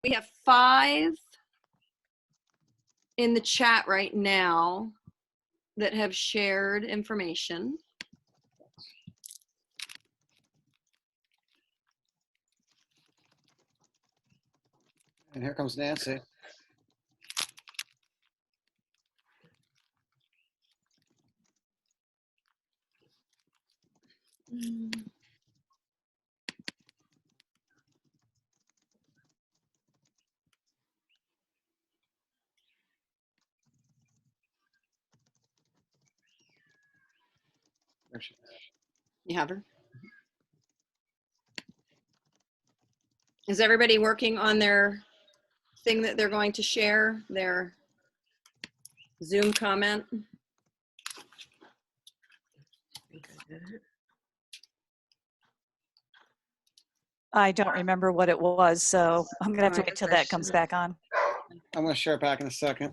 We have 5 in the chat right now that have shared information. And here comes Nancy. There she is. You have her? Is everybody working on their thing that they're going to share, their Zoom comment? I don't remember what it was, so I'm gonna have to wait till that comes back on. I'm going to share it back in a second.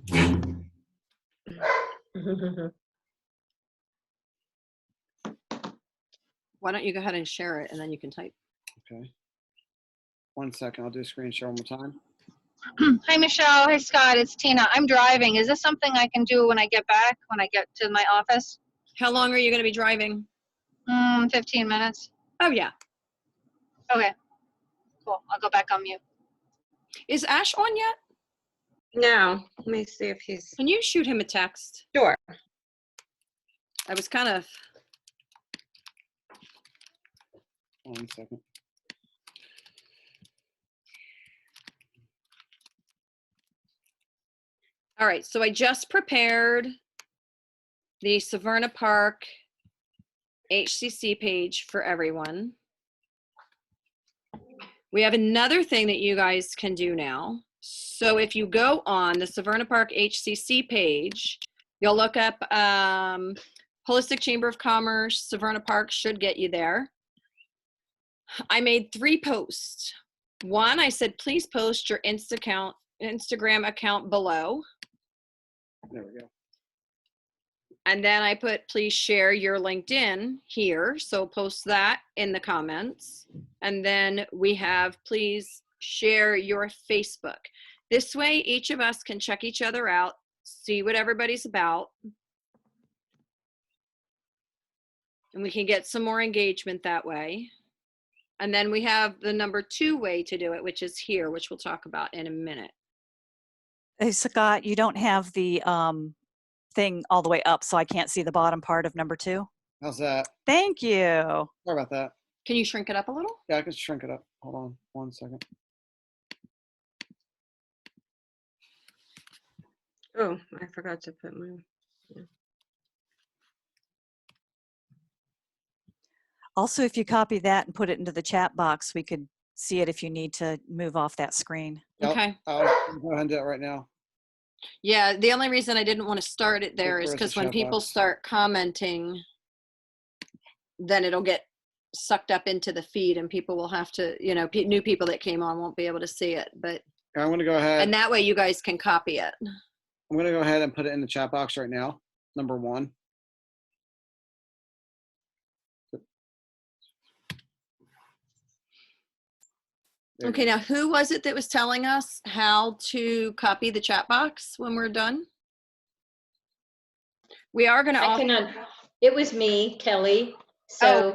Why don't you go ahead and share it and then you can type. Okay. 1 second. I'll do a screen share one more time. Hi, Michelle. Hi, Scott. It's Tina. I'm driving. Is this something I can do when I get back, when I get to my office? How long are you going to be driving? 15 minutes. Oh, yeah. Okay. Cool. I'll go back on mute. Is Ash on yet? No. Let me see if he's. Can you shoot him a text? Sure. I was kind of. 1 second. All right. So I just prepared the Severna Park HCC page for everyone. We have another thing that you guys can do now. So if you go on the Severna Park HCC page, you'll look up Holistic Chamber of Commerce, Severna Park should get you there. I made 3 posts. One, I said, please post your Instagram account below. There we go. And then I put, please share your LinkedIn here. So post that in the comments. And then we have, please share your Facebook. This way, each of us can check each other out, see what everybody's about. And we can get some more engagement that way. And then we have the number 2 way to do it, which is here, which we'll talk about in a minute. Hey, Scott, you don't have the thing all the way up, so I can't see the bottom part of number 2. How's that? Thank you. Sorry about that. Can you shrink it up a little? Yeah, I can shrink it up. Hold on 1 second. Oh, I forgot to put my. Yeah. Also, if you copy that and put it into the chat box, we could see it if you need to move off that screen. Okay. I'll go ahead and do it right now. Yeah, the only reason I didn't want to start it there is Where's the because when chat people box? start commenting, then it'll get sucked up into the feed and people will have to, you know, new people that came on won't be able to see it. But I'm going to go ahead. and that way you guys can copy it. I'm going to go ahead and put it in the chat box right now. Number 1. There you Okay, go. now who was it that was telling us how to copy the chat box when we're done? We are going to. It was me, Kelly. So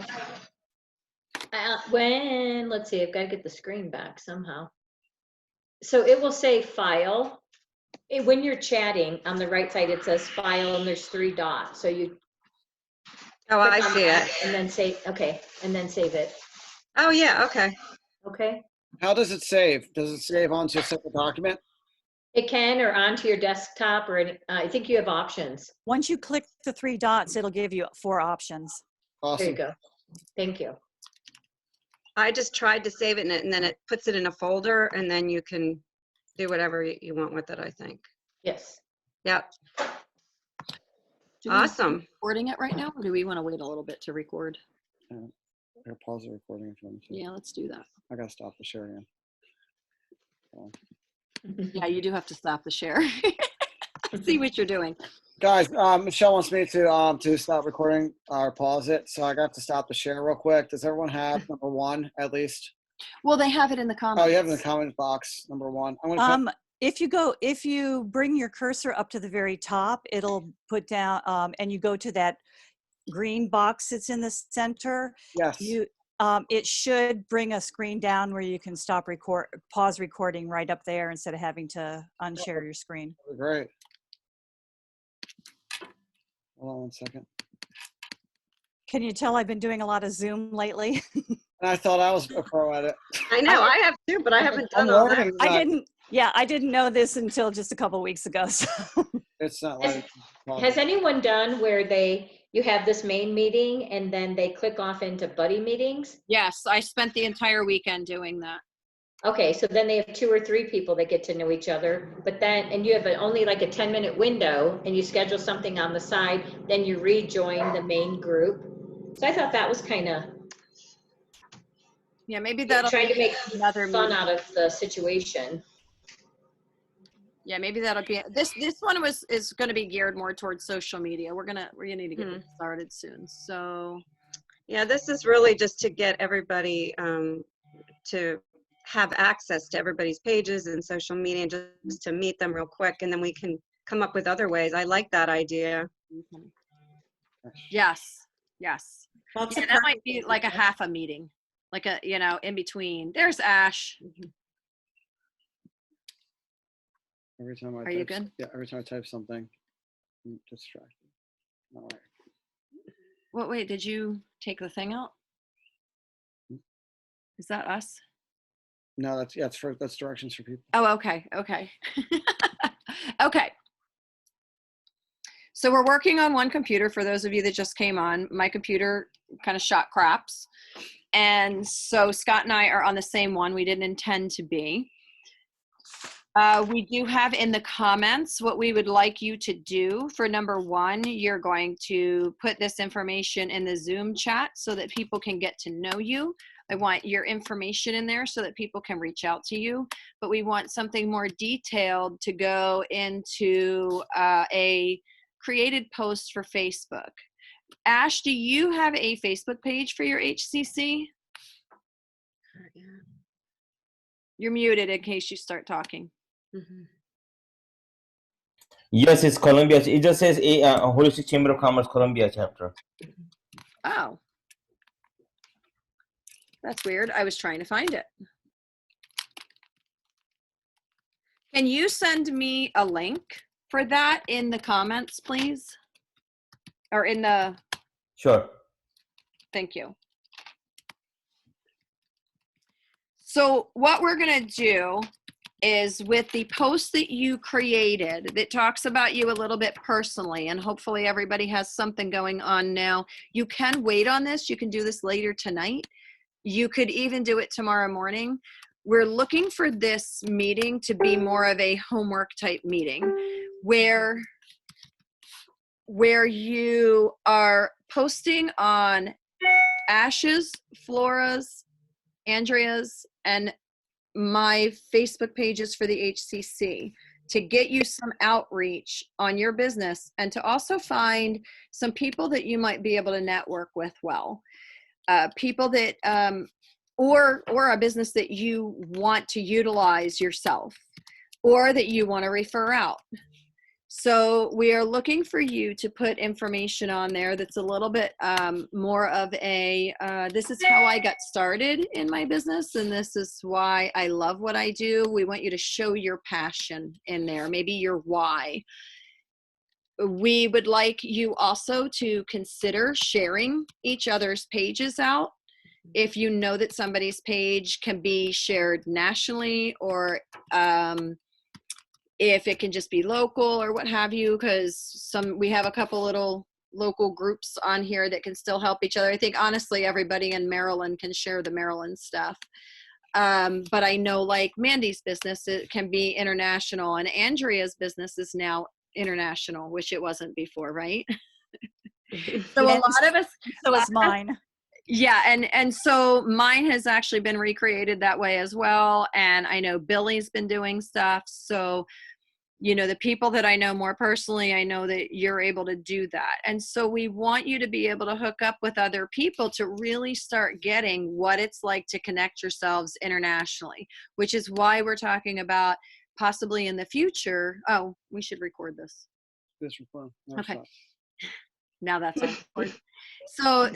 let's see, I've got to get the screen back somehow. So it will say file. When you're chatting on the right side, it says file and there's 3 dots. So you. Oh, I see it. And then save, okay, and then save it. Oh, yeah. Okay. Okay. How does it save? Does it save onto a separate document? It can, or onto your desktop, or I think you have options. Once you click the 3 dots, it'll give you 4 options. There Awesome. you go. Thank you. I just tried to save it and then it puts it in a folder and then you can do whatever you want with it, I think. Yes. Yep. Do we want to Awesome. be recording it right now, or do we want to wait a little bit to record? I'm going to pause the recording if you want me to. Yeah, let's do that. I got to stop the sharing. Yeah, you do have to stop the share. See what you're doing. Guys, Michelle wants me to stop recording or pause it, so I got to stop the share real quick. Does everyone have number 1 at least? Well, they have it in the comments. Oh, you have it in the comment box, number 1. I'm gonna put, If you bring your cursor up to the very top, it'll put down, and you go to that green box that's in the center. yes. It should bring a screen down where you can pause recording right up there instead of having to unshare your screen. Great. Hold on 1 second. Can you tell I've been doing a lot of Zoom lately? And I thought I was a pro at it. I know, I have too, but I haven't I'm done all that. learning. I didn't know this until just a couple weeks ago. So. It's not like. Has anyone done where you have this main meeting and then they click off into buddy meetings? Yes, I spent the entire weekend doing that. Okay, so then they have 2 or 3 people that get to know each other, and you have only like a 10-minute window and you schedule something on the side, then you rejoin the main group. So I thought that was kind of Yeah, maybe that'll trying to be make another fun meeting. out of the situation. Yeah, maybe that'll be this one is going to be geared more towards social media. We're gonna need to get this started soon. So Yeah, this is really just to get everybody to have access to everybody's pages and social media, and just to meet them real quick, and then we can come up with other ways. I like that idea. yes. Well, Yeah, that might be like a half a meeting, like a in between. There's Ash. Every time I Are you good? Yeah, every time I type something, I'm distracted. All right. What? Wait, did you take the thing out? Is that us? No, that's directions for people. Oh, okay. Okay. So we're working on one computer for those of you that just came on. My computer kind of shot craps. And so Scott and I are on the same one. We didn't intend to be. We do have in the comments what we would like you to do. For number 1, you're going to put this information in the Zoom chat so that people can get to know you. I want your information in there so that people can reach out to you. But we want something more detailed to go into a created post for Facebook. Ash, do you have a Facebook page for your HCC? You're muted in case you start talking. Yes, it's Columbia. It just says a Holistic Chamber of Commerce Columbia chapter. Oh. That's weird. I was trying to find it. Can you send me a link for that in the comments, please? Or in the, Sure. thank you. So what we're going to do is with the post that you created that talks about you a little bit personally, and hopefully everybody has something going on now. You can wait on this. You can do this later tonight. You could even do it tomorrow morning. We're looking for this meeting to be more of a homework type meeting where you are posting on Ash's, Flora's, Andrea's, and my Facebook pages for the HCC to get you some outreach on your business, and to also find some people that you might be able to network with well. People that, or a business that you want to utilize yourself or that you want to refer out. So we are looking for you to put information on there that's a little bit more of a, this is how I got started in my business, and this is why I love what I do. We want you to show your passion in there, maybe your why. We would like you also to consider sharing each other's pages out. If you know that somebody's page can be shared nationally, or if it can just be local or what have you, because we have a couple little local groups on here that can still help each other. I think honestly everybody in Maryland can share the Maryland stuff. But I know like Mandy's business, it can be international, and Andrea's business is now international, which it wasn't before, right? So a lot of us, so is mine. yeah, and so mine has actually been recreated that way as well. And I know Billy's been doing stuff. So You know, the people that I know more personally, I know that you're able to do that. And so we want you to be able to hook up with other people to really start getting what it's like to connect yourselves internationally, which is why we're talking about possibly in the future. Oh, we should record this. This reform. Okay. Now that's on board. So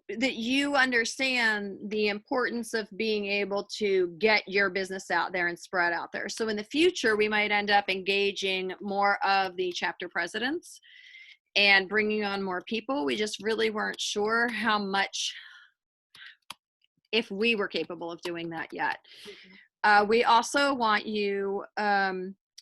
that you understand the importance of being able to get your business out there and spread out there. So in the future, we might end up engaging more of the chapter presidents and bringing on more people. We just really weren't sure how much, if we were capable of doing that yet. We also want you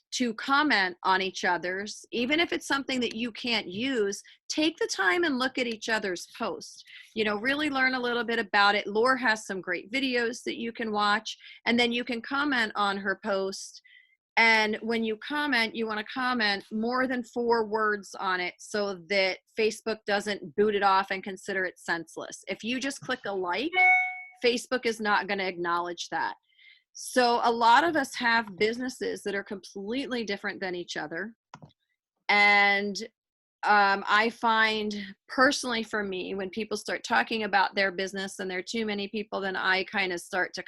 to comment on each other's, even if it's something that you can't use, take the time and look at each other's posts. You know, really learn a little bit about it. Laura has some great videos that you can watch, and then you can comment on her post. And when you comment, you want to comment more than 4 words on it so that Facebook doesn't boot it off and consider it senseless. If you just click a like, Facebook is not going to acknowledge that. So a lot of us have businesses that are completely different than each other. And I find personally for me, when people start talking about their business and there are too many people, then I kind of start to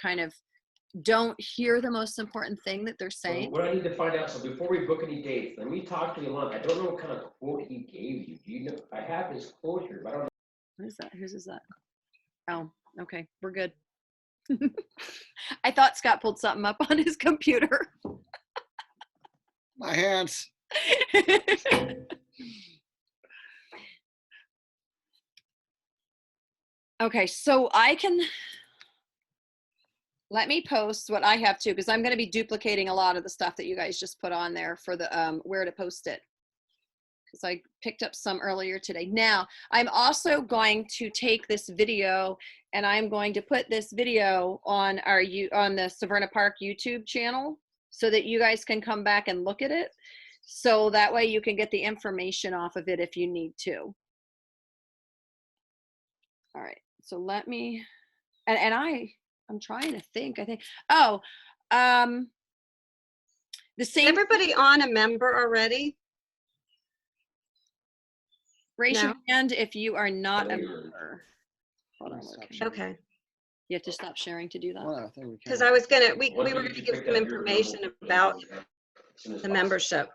don't hear the most important thing that they're saying. So what I need to find out, so before we book any dates, let me talk to Elon. I don't know what kind of quote he gave you. Do you know? I have his quote here, but I don't know. What is that? Whose is that? Oh, okay. We're good. I thought Scott pulled something up on his computer. My hands. Okay, so let me post what I have too, because I'm going to be duplicating a lot of the stuff that you guys just put on there for the where to post it. Because I picked up some earlier today. Now, I'm also going to take this video and I'm going to put this video on on the Severna Park YouTube channel so that you guys can come back and look at it. So that way you can get the information off of it if you need to. All right, so let me, and I'm trying to think, the same. Is everybody on a member already? Raise your No. hand if you are not a member. Hold on. Okay. You have to stop sharing to do that. Well, I think we Because can. I was gonna, we were gonna give some information about the membership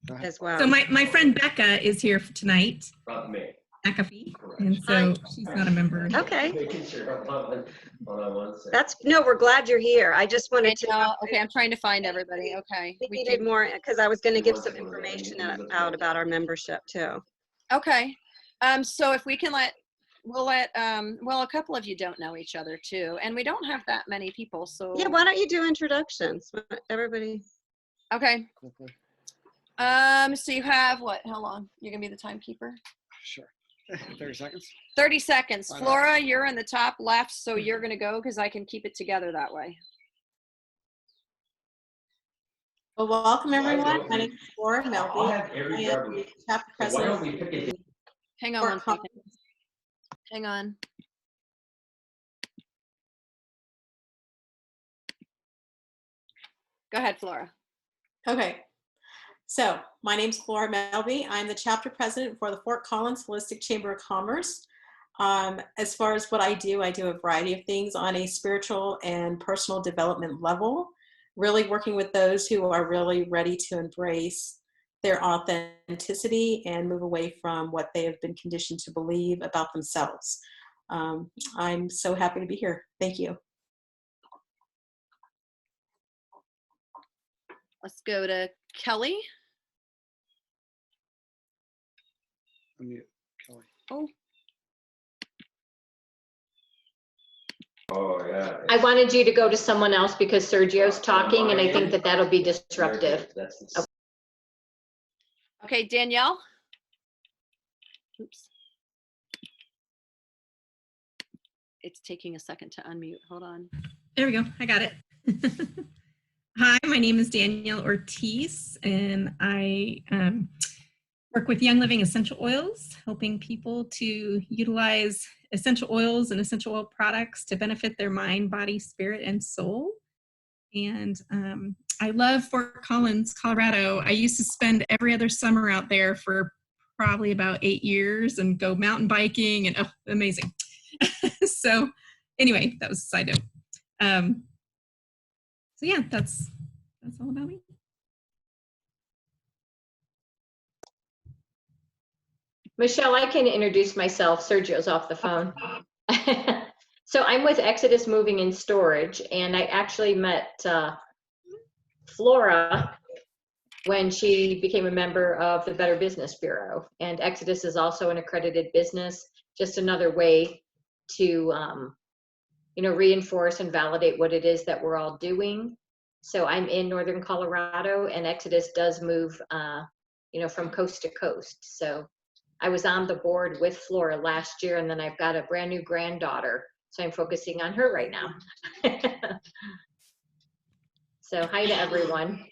Go ahead. as well. So my friend Becca is here tonight, Not me. Becca Fee, Correct. and so she's not a member. Okay, Making sure. Hold on one second. that's, no, we're glad you're here. I just wanted to. Okay, I'm trying to find everybody. Okay. We needed more, because I was gonna give some information out about our membership too. Okay. So if we can well, a couple of you don't know each other too, and we don't have that many people, so. Yeah, why don't you do introductions? Everybody. Okay. Quickly. So you have what? How long? You're gonna be the timekeeper? Sure. 30 seconds. 30 seconds. Why not? Flora, you're in the top left, so you're gonna go because I can keep it together that way. Well, welcome everyone. My name is Flora I'll Melby. have every I am government. the chapter So why don't president. we pick a date? Hang on for one second. Conference. Hang on. Go ahead, Flora. Okay. So my name is Flora Melby. I'm the chapter president for the Fort Collins Holistic Chamber of Commerce. As far as what I do a variety of things on a spiritual and personal development level, really working with those who are really ready to embrace their authenticity and move away from what they have been conditioned to believe about themselves. I'm so happy to be here. Thank you. Let's go to Kelly. Unmute Kelly. Oh, Oh, yeah. I wanted you to go to someone else because Sergio's talking and I think that that'll be disruptive. That's okay, Danielle. Oops. It's taking a second to unmute. Hold on. There we go. I got it. Hi, my name is Danielle Ortiz, and I work with Young Living Essential Oils, helping people to utilize essential oils and essential oil products to benefit their mind, body, spirit, and soul. And I love Fort Collins, Colorado. I used to spend every other summer out there for probably about 8 years and go mountain biking and amazing. So anyway, that was a side note. So yeah, that's all about me. Michelle, I can introduce myself. Sergio's off the phone. So I'm with Exodus Moving and Storage, and I actually met Flora when she became a member of the Better Business Bureau. And Exodus is also an accredited business, just another way to reinforce and validate what it is that we're all doing. So I'm in Northern Colorado, and Exodus does move from coast to coast. So I was on the board with Flora last year, and then I've got a brand new granddaughter, so I'm focusing on her right now. So hi to everyone.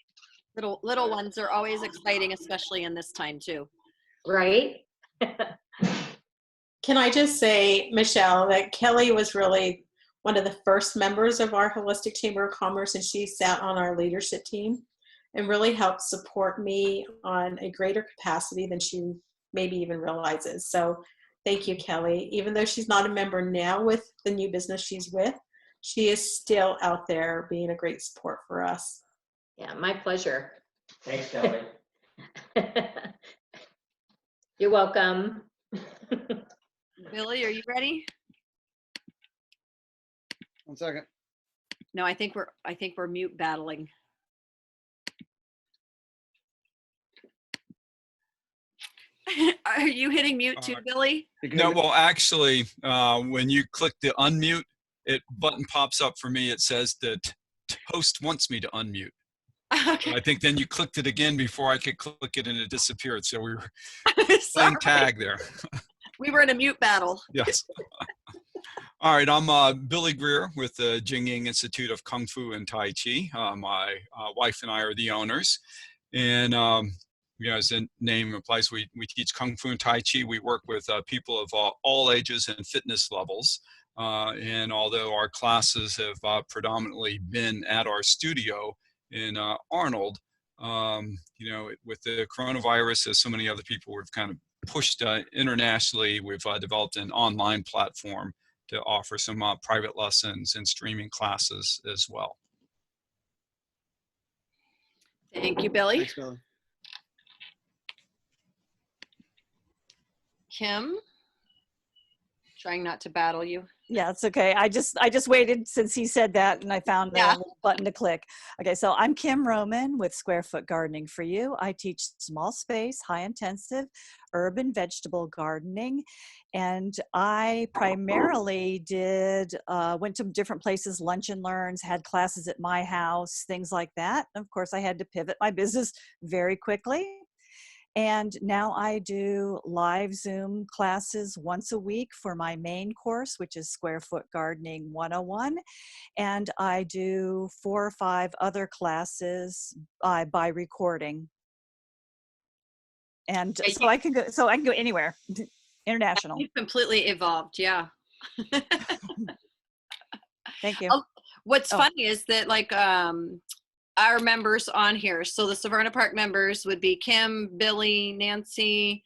Little ones are always exciting, especially in this time too. Right? Can I just say, Michelle, that Kelly was really one of the first members of our Holistic Chamber of Commerce, and she sat on our leadership team and really helped support me on a greater capacity than she maybe even realizes. So thank you, Kelly. Even though she's not a member now with the new business she's with, she is still out there being a great support for us. Yeah, my pleasure. Thanks, Kelly. You're welcome. Billy, are you ready? 1 second. No, I think we're mute battling. Are you hitting mute too, Billy? No, well, actually, when you click the unmute, button pops up for me. It says that host wants me to unmute. Okay. I think then you clicked it again before I could click it and it disappeared. So we were Sorry. playing tag there. We were in a mute battle. Yes. All right, I'm Billy Greer with the Jingying Institute of Kung Fu and Tai Chi. My wife and I are the owners. And as the name implies, we teach Kung Fu and Tai Chi. We work with people of all ages and fitness levels. And although our classes have predominantly been at our studio in Arnold, with the coronavirus, as so many other people, we've kind of pushed internationally. We've developed an online platform to offer some private lessons and streaming classes as well. Thank you, Billy. Thanks, Billy. Kim, trying not to battle you. Yeah, it's okay. I just waited since he said that, and I found the little button to click. Okay, so I'm Kim Roman with Square Foot Gardening for You. I teach small space, high intensive, urban vegetable gardening, and I primarily went to different places, lunch and learns, had classes at my house, things like that. Of course, I had to pivot my business very quickly. And now I do live Zoom classes once a week for my main course, which is Square Foot Gardening 101. And I do 4 or 5 other classes by recording. And so I can go anywhere, international. You've completely evolved, yeah. Thank you. What's funny is that our members on here, so the Severna Park members would be Kim, Billy, Nancy,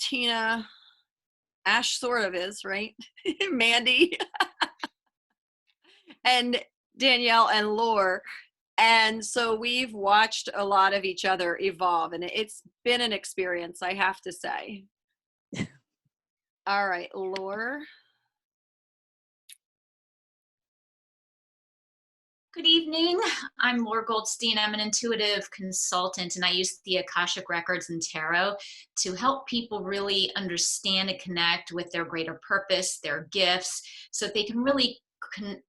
Tina, Ash sort of is, right? Mandy, and Danielle and Laura. And so we've watched a lot of each other evolve, and it's been an experience, I have to say. All right, Laura. Good evening. I'm Laura Goldstein. I'm an intuitive consultant, and I use the Akashic Records and Tarot to help people really understand and connect with their greater purpose, their gifts, so that they can really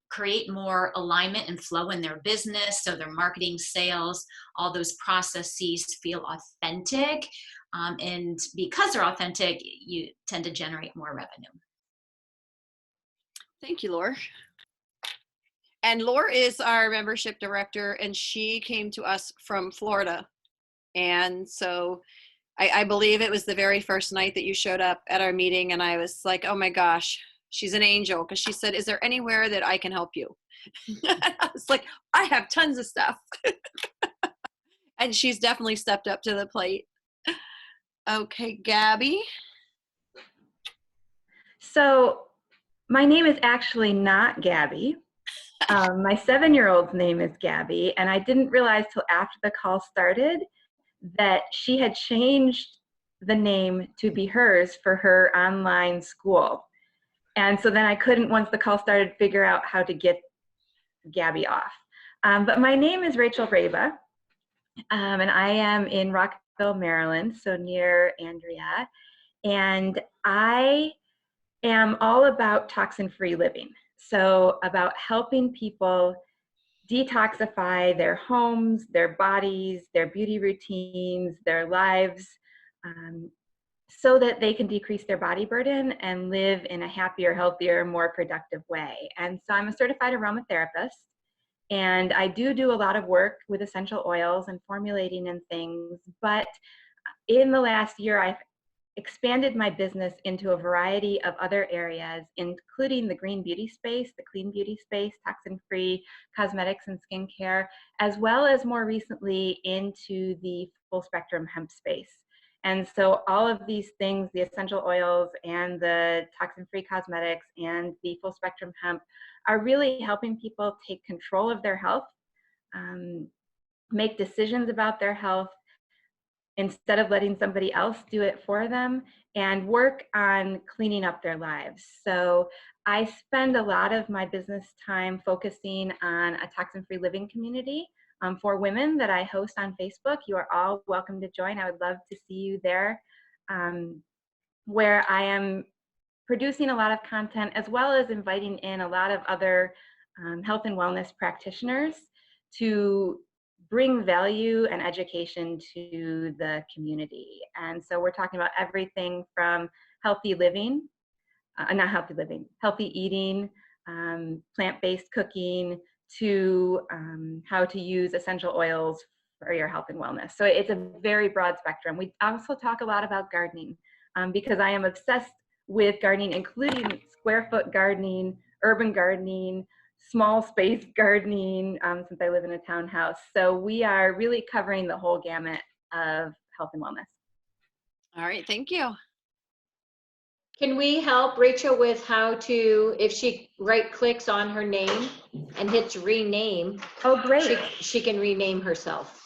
create more alignment and flow in their business, so their marketing, sales, all those processes feel authentic. And because they're authentic, you tend to generate more revenue. Thank you, Laura. And Laura is our membership director, and she came to us from Florida. And so I believe it was the very first night that you showed up at our meeting, and I was like, oh my gosh, She's an angel because she said, is there anywhere that I can help you? It's like, I have tons of stuff. And she's definitely stepped up to the plate. Okay, Gabby. So my name is actually not Gabby. My 7-year-old's name is Gabby, and I didn't realize till after the call started that she had changed the name to be hers for her online school. And so then I couldn't, once the call started, figure out how to get Gabby off. But my name is Rachel Reba, and I am in Rockville, Maryland, so near Andrea. And I am all about toxin-free living. So about helping people detoxify their homes, their bodies, their beauty routines, their lives, so that they can decrease their body burden and live in a happier, healthier, more productive way. And so I'm a certified aromatherapist, and I do a lot of work with essential oils and formulating and things. But in the last year, I've expanded my business into a variety of other areas, including the green beauty space, the clean beauty space, toxin-free cosmetics and skincare, as well as more recently into the full spectrum hemp space. And so all of these things, the essential oils and the toxin-free cosmetics and the full spectrum hemp, are really helping people take control of their health, make decisions about their health, instead of letting somebody else do it for them, and work on cleaning up their lives. So I spend a lot of my business time focusing on a toxin-free living community for women that I host on Facebook. You are all welcome to join. I would love to see you there, where I am producing a lot of content, as well as inviting in a lot of other health and wellness practitioners to bring value and education to the community. And so we're talking about everything from healthy living, healthy eating, plant-based cooking, to how to use essential oils for your health and wellness. So it's a very broad spectrum. We also talk a lot about gardening because I am obsessed with gardening, including square foot gardening, urban gardening, small space gardening, since I live in a townhouse. So we are really covering the whole gamut of health and wellness. All right, thank you. Can we help Rachel with how to, if she right clicks on her name and hits rename? Oh, great. She can rename herself.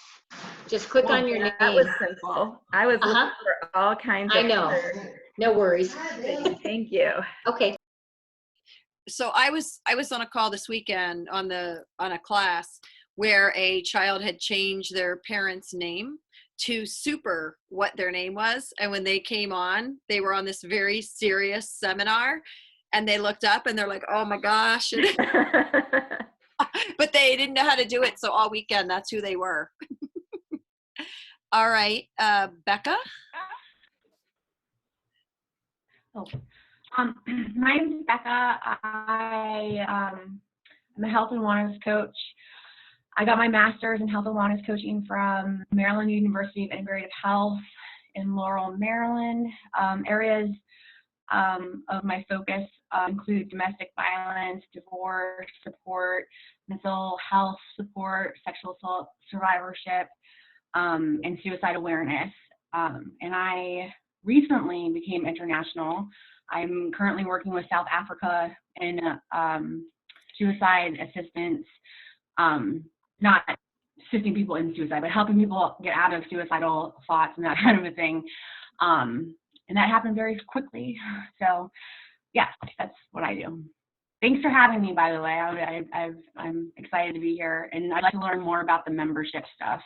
Just click on your name. That was simple. I was looking for all kinds of. I know. No worries. Thank you. Okay. So I was on a call this weekend on a class where a child had changed their parents' name to super what their name was, and when they came on, they were on this very serious seminar, and they looked up and they're like, oh my gosh. But they didn't know how to do it, so all weekend that's who they were. All right, Becca. My name is Becca. I'm a health and wellness coach. I got my master's in health and wellness coaching from Maryland University of Integrative Health in Laurel, Maryland. Areas of my focus include domestic violence, divorce support, mental health support, sexual assault survivorship, and suicide awareness. And I recently became international. I'm currently working with South Africa in suicide assistance, not assisting people in suicide, but helping people get out of suicidal thoughts and that kind of a thing. And that happened very quickly. So yeah, that's what I do. Thanks for having me, by the way. I'm excited to be here, and I'd like to learn more about the membership stuff.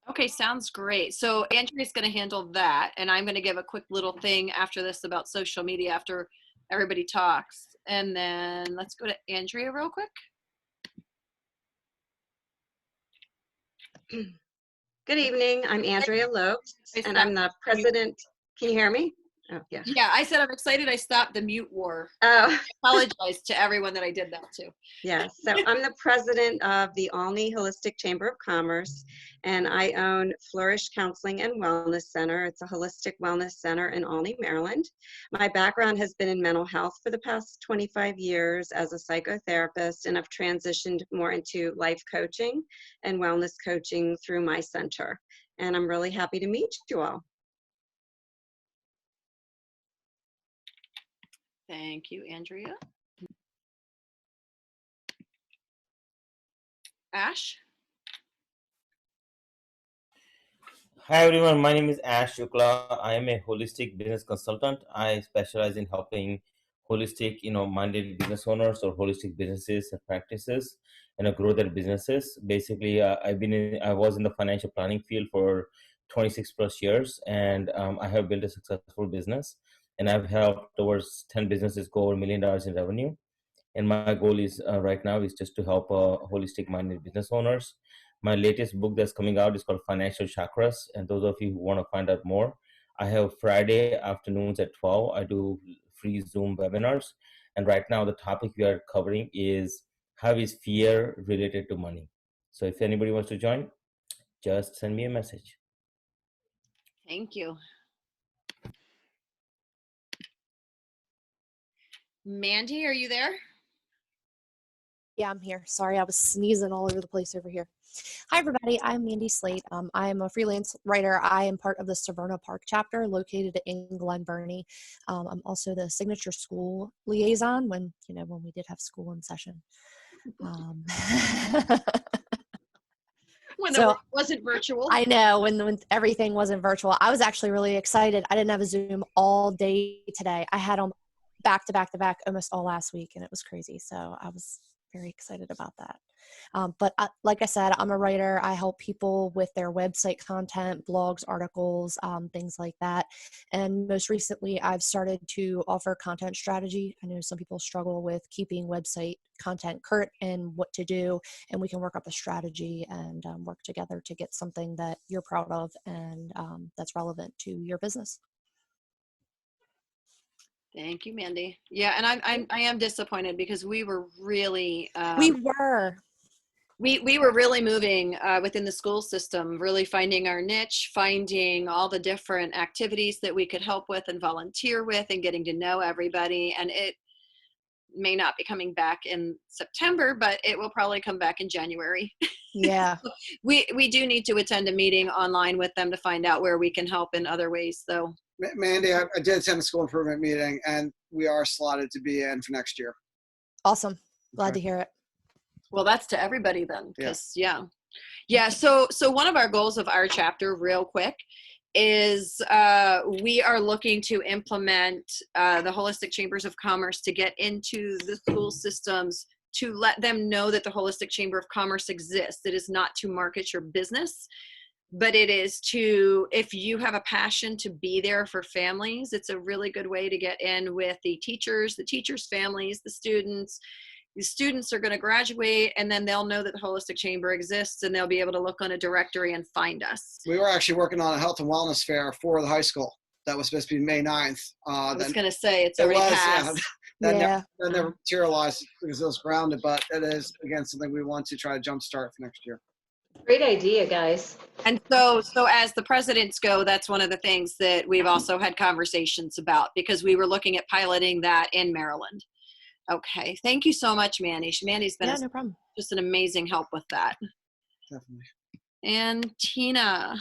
Okay, sounds great. So Andrea's going to handle that, and I'm going to give a quick little thing after this about social media after everybody talks. And then let's go to Andrea real quick. Good evening. I'm Andrea Lopes, and I'm the president. Can you hear me? Oh, yeah. Yeah, I said I'm excited I stopped the mute war. Oh. I apologize to everyone that I did that to. Yes, so I'm the president of the Olney Holistic Chamber of Commerce, and I own Flourish Counseling and Wellness Center. It's a holistic wellness center in Olney, Maryland. My background has been in mental health for the past 25 years as a psychotherapist, and I've transitioned more into life coaching and wellness coaching through my center. And I'm really happy to meet you all. Thank you, Andrea. Ash? Hi everyone, my name is Ash Shulka. I am a holistic business consultant. I specialize in helping holistic, minded business owners or holistic businesses and practices, grow their businesses. Basically, I was in the financial planning field for 26 plus years, and I have built a successful business, and I've helped towards 10 businesses go over $1 million in revenue. And my goal is right now is just to help holistic minded business owners. My latest book that's coming out is called Financial Chakras, and those of you who want to find out more, I have Friday afternoons at 12. I do free Zoom webinars, and right now the topic we are covering is how is fear related to money. So if anybody wants to join, just send me a message. Thank you. Mandy, are you there? Yeah, I'm here. Sorry, I was sneezing all over the place over here. Hi, everybody. I'm Mandy Slate. I am a freelance writer. I am part of the Severna Park chapter located in Glen Burnie. I'm also the signature school liaison when we did have school in session. When So it wasn't virtual. I know when everything wasn't virtual. I was actually really excited. I didn't have a Zoom all day today. I had them back to back to back almost all last week, and it was crazy. So I was very excited about that. But like I said, I'm a writer. I help people with their website content, blogs, articles, things like that. And most recently, I've started to offer content strategy. I know some people struggle with keeping website content current and what to do, and we can work up a strategy and work together to get something that you're proud of and that's relevant to your business. Thank you, Mandy. Yeah, and I am disappointed because we were really we were really moving within the school system, really finding our niche, finding all the different activities that we could help with and volunteer with, and getting to know everybody. And it may not be coming back in September, but it will probably come back in January. Yeah. we do need to attend a meeting online with them to find out where we can help in other ways, though. Mandy, I did attend a school improvement meeting, and we are slotted to be in for next year. Awesome. Glad to hear it. Well, that's to everybody then, because yeah. So one of our goals of our chapter, real quick, is we are looking to implement the Holistic Chambers of Commerce to get into the school systems, to let them know that the Holistic Chamber of Commerce exists. It is not to market your business, but it is to, if you have a passion to be there for families, it's a really good way to get in with the teachers' families, the students. The students are going to graduate, and then they'll know that the Holistic Chamber exists, and they'll be able to look on a directory and find us. We were actually working on a health and wellness fair for the high school. That was supposed to be May 9th. I was going to say, it's already passed. That never materialized because it was grounded, but it is, again, something we want to try to jumpstart for next year. Great idea, guys. And so as the presidents go, that's one of the things that we've also had conversations about, because we were looking at piloting that in Maryland. Okay. Thank you so much, Mandy. Mandy's been no problem. Just an amazing help with that. Definitely. And Tina.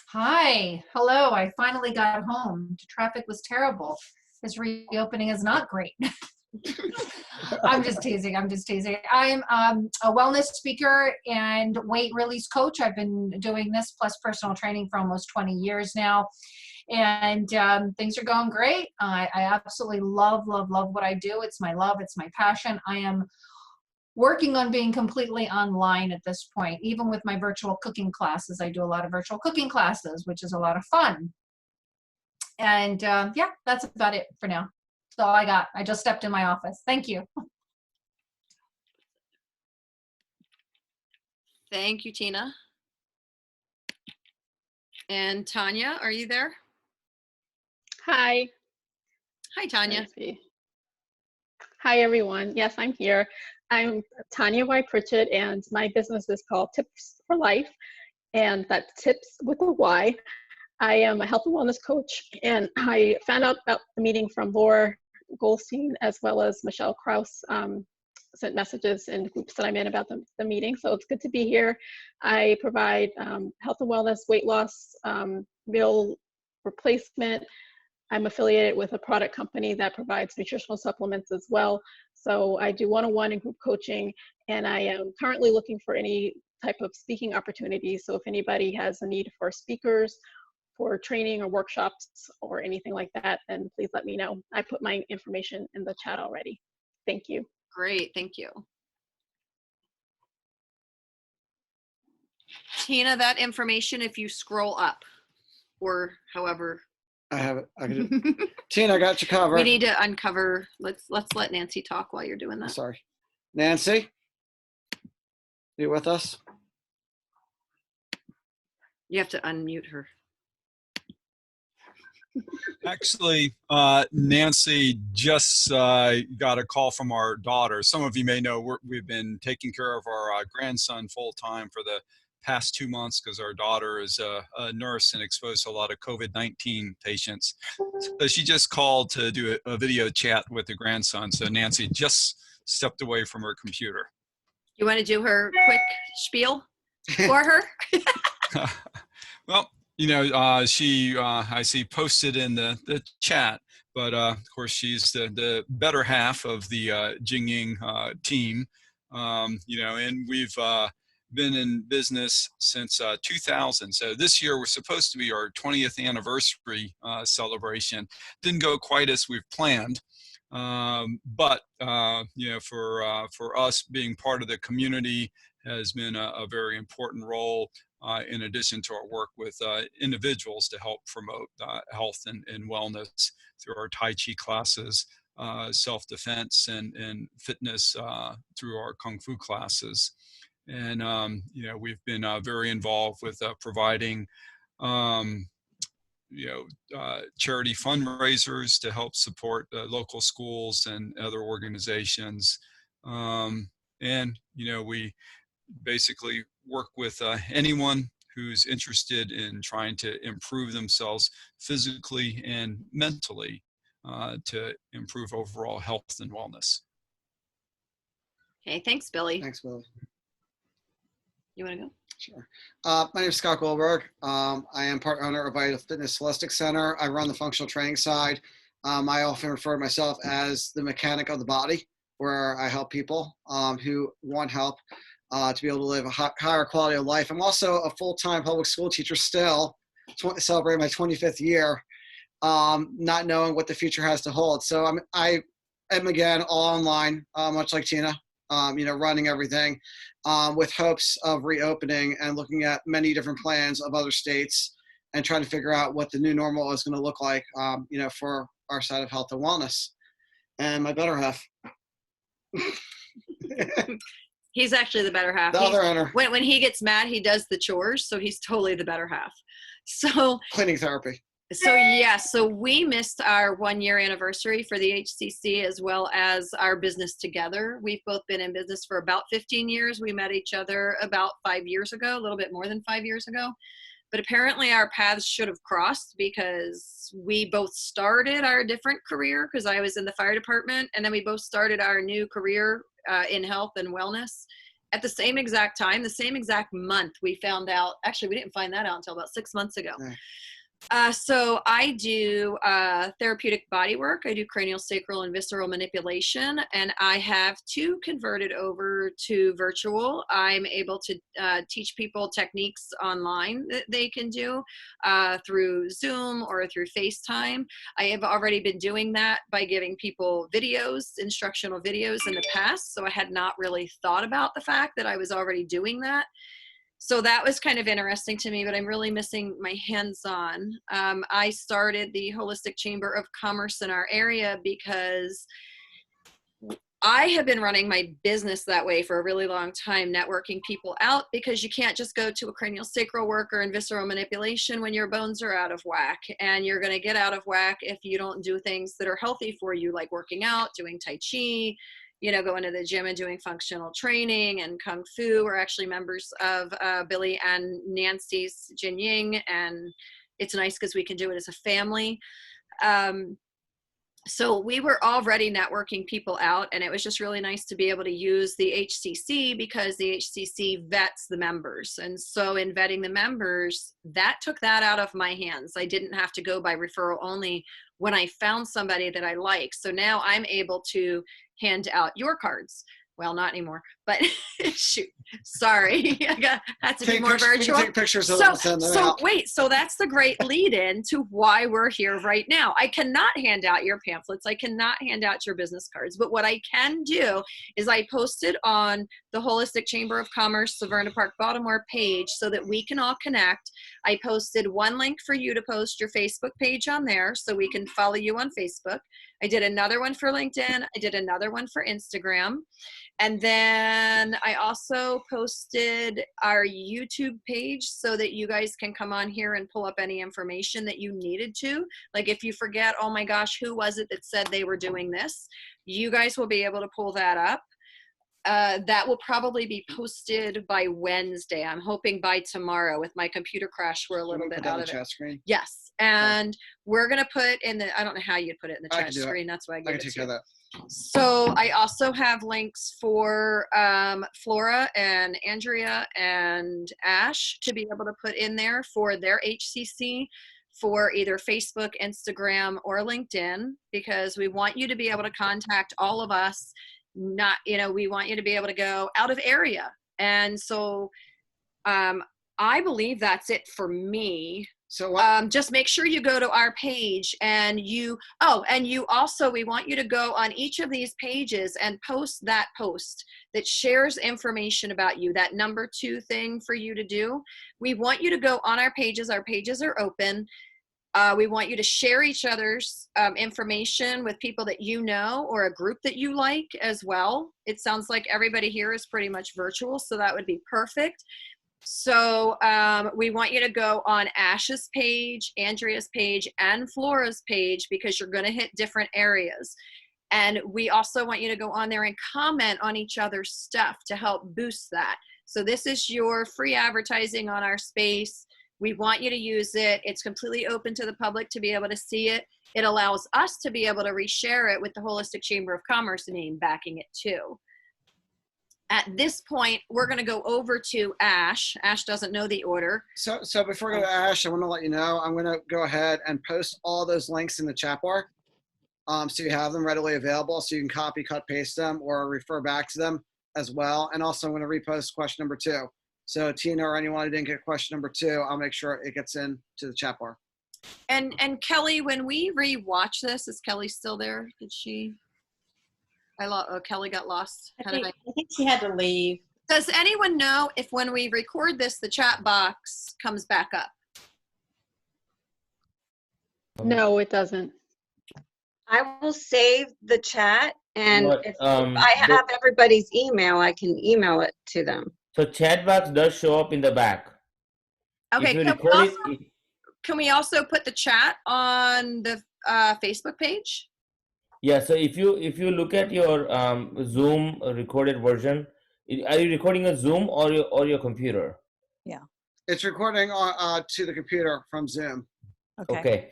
Hi. Hello. I finally got home. The traffic was terrible. This reopening is not great. I'm just teasing. I'm a wellness speaker and weight release coach. I've been doing this plus personal training for almost 20 years now. And things are going great. I absolutely love what I do. It's my love. It's my passion. I am working on being completely online at this point. Even with my virtual cooking classes, I do a lot of virtual cooking classes, which is a lot of fun. And yeah, that's about it for now. That's all I got. I just stepped in my office. Thank you. Thank you, Tina. And Tanya, are you there? Hi. Hi, Tanya. Let's see. Hi, everyone. Yes, I'm here. I'm Tanya Y. Pritchett, and my business is called Tips for Life, and that's Tips with a Y. I am a health and wellness coach, and I found out about the meeting from Laura Goldstein as well as Michelle Krause. Sent messages in groups that I'm in about the meeting, so it's good to be here. I provide health and wellness, weight loss, meal replacement. I'm affiliated with a product company that provides nutritional supplements as well. So I do one-on-one and group coaching, and I am currently looking for any type of speaking opportunities. So if anybody has a need for speakers, for training or workshops or anything like that, then please let me know. I put my information in the chat already. Thank you. Great, thank you. Tina, that information, if you scroll up or however. I have it. I can do it. Tina, I got you covered. We need to uncover, let's let Nancy talk while you're doing that. Sorry. Nancy, you with us? You have to unmute her. Actually, Nancy just got a call from our daughter. Some of you may know we've been taking care of our grandson full time for the past 2 months because our daughter is a nurse and exposed to a lot of COVID-19 patients. So she just called to do a video chat with the grandson. So Nancy just stepped away from her computer. You want to do her quick spiel for her? Well, you know, she, I see posted in the chat, but of course she's the better half of the Jingying team, you know, and we've been in business since 2000. So this year we're supposed to be our 20th anniversary celebration. Didn't go quite as we've planned. But you know, for us being part of the community has been a very important role in addition to our work with individuals to help promote health and wellness through our Tai Chi classes, self-defense and fitness through our Kung Fu classes. And, you know, we've been very involved with providing you know, charity fundraisers to help support local schools and other organizations. And, you know, we basically work with anyone who's interested in trying to improve themselves physically and mentally to improve overall health and wellness. Okay, thanks, Billy. Thanks, Billy. You want to go? Sure. My name is Scott Goldberg. I am part owner of Vital Fitness Holistic Center. I run the functional training side. I often refer to myself as the mechanic of the body, where I help people who want help to be able to live a higher quality of life. I'm also a full-time public school teacher still, celebrating my 25th year, not knowing what the future has to hold. So I am again all online, much like Tina, you know, running everything with hopes of reopening and looking at many different plans of other states and trying to figure out what the new normal is going to look like, you know, for our side of health and wellness. And my better half. He's actually the better half. The other owner. When he gets mad, he does the chores, so he's totally the better half. So cleaning therapy. So yeah, so we missed our 1-year anniversary for the HCC as well as our business together. We've both been in business for about 15 years. We met each other about 5 years ago, a little bit more than 5 years ago. But apparently our paths should have crossed because we both started our different career because I was in the fire department, and then we both started our new career in health and wellness at the same exact time, the same exact month. We found out, actually we didn't find that out until about 6 months ago. Right. So I do therapeutic body work. I do cranial, sacral, and visceral manipulation, and I have two converted over to virtual. I'm able to teach people techniques online that they can do through Zoom or through FaceTime. I have already been doing that by giving people videos, instructional videos in the past, so I had not really thought about the fact that I was already doing that. So that was kind of interesting to me, but I'm really missing my hands-on. I started the Holistic Chamber of Commerce in our area because I have been running my business that way for a really long time, networking people out, because you can't just go to a cranial sacral worker and visceral manipulation when your bones are out of whack. And you're going to get out of whack if you don't do things that are healthy for you, like working out, doing Tai Chi, you know, going to the gym and doing functional training and Kung Fu. We're actually members of Billy and Nancy's Jin Ying, and it's nice because we can do it as a family. So we were already networking people out, and it was just really nice to be able to use the HCC, because the HCC vets the members. And so in vetting the members, that took that out of my hands. I didn't have to go by referral only when I found somebody that I like. So now I'm able to hand out your cards. Well, not anymore, but shoot, sorry. I had to be more virtual. Take pictures of them and send them out. Wait, so that's the great lead in to why we're here right now. I cannot hand out your pamphlets. I cannot hand out your business cards, but what I can do is I posted on the Holistic Chamber of Commerce, Severna Park, Baltimore page so that we can all connect. I posted one link for you to post your Facebook page on there so we can follow you on Facebook. I did another one for LinkedIn. I did another one for Instagram. And then I also posted our YouTube page so that you guys can come on here and pull up any information that you needed to. Like if you forget, oh my gosh, who was it that said they were doing this? You guys will be able to pull that up. That will probably be posted by Wednesday. I'm hoping by tomorrow. With my computer crash, we're a little bit out of it. Chat screen? Yes. And we're going to put in the, I don't know how you'd put it in the chat screen. That's why I can gave it take to care you. of that. So I also have links for Flora and Andrea and Ash to be able to put in there for their HCC for either Facebook, Instagram, or LinkedIn, because we want you to be able to contact all of us. Not, you know, we want you to be able to go out of area. And so I believe that's it for me. So just make sure you go to our page, and you also, we want you to go on each of these pages and post that post that shares information about you, that number 2 thing for you to do. We want you to go on our pages. Our pages are open. We want you to share each other's information with people that you know or a group that you like as well. It sounds like everybody here is pretty much virtual, so that would be perfect. So we want you to go on Ash's page, Andrea's page, and Flora's page, because you're going to hit different areas. And we also want you to go on there and comment on each other's stuff to help boost that. So this is your free advertising on our space. We want you to use it. It's completely open to the public to be able to see it. It allows us to be able to reshare it with the Holistic Chamber of Commerce name backing it too. At this point, we're going to go over to Ash. Ash doesn't know the order. So before we go to Ash, I want to let you know, I'm going to go ahead and post all those links in the chat bar. So you have them readily available, so you can copy, cut, paste them, or refer back to them as well. And also I'm going to repost question number 2. So Tina or anyone who didn't get question number 2, I'll make sure it gets in to the chat bar. And Kelly, when we re-watch this, is Kelly still there? Did she? Kelly got lost. I think she had to leave. Does anyone know if when we record this, the chat box comes back up? No, it doesn't. I will save the chat, and But, if I have everybody's email, I can email it to them. So chat box does show up in the back. Okay, can we also put the chat on the Facebook page? Yeah, so if you look at your Zoom recorded version, are you recording a Zoom or your computer? Yeah. It's recording on to the computer from Zoom. Okay.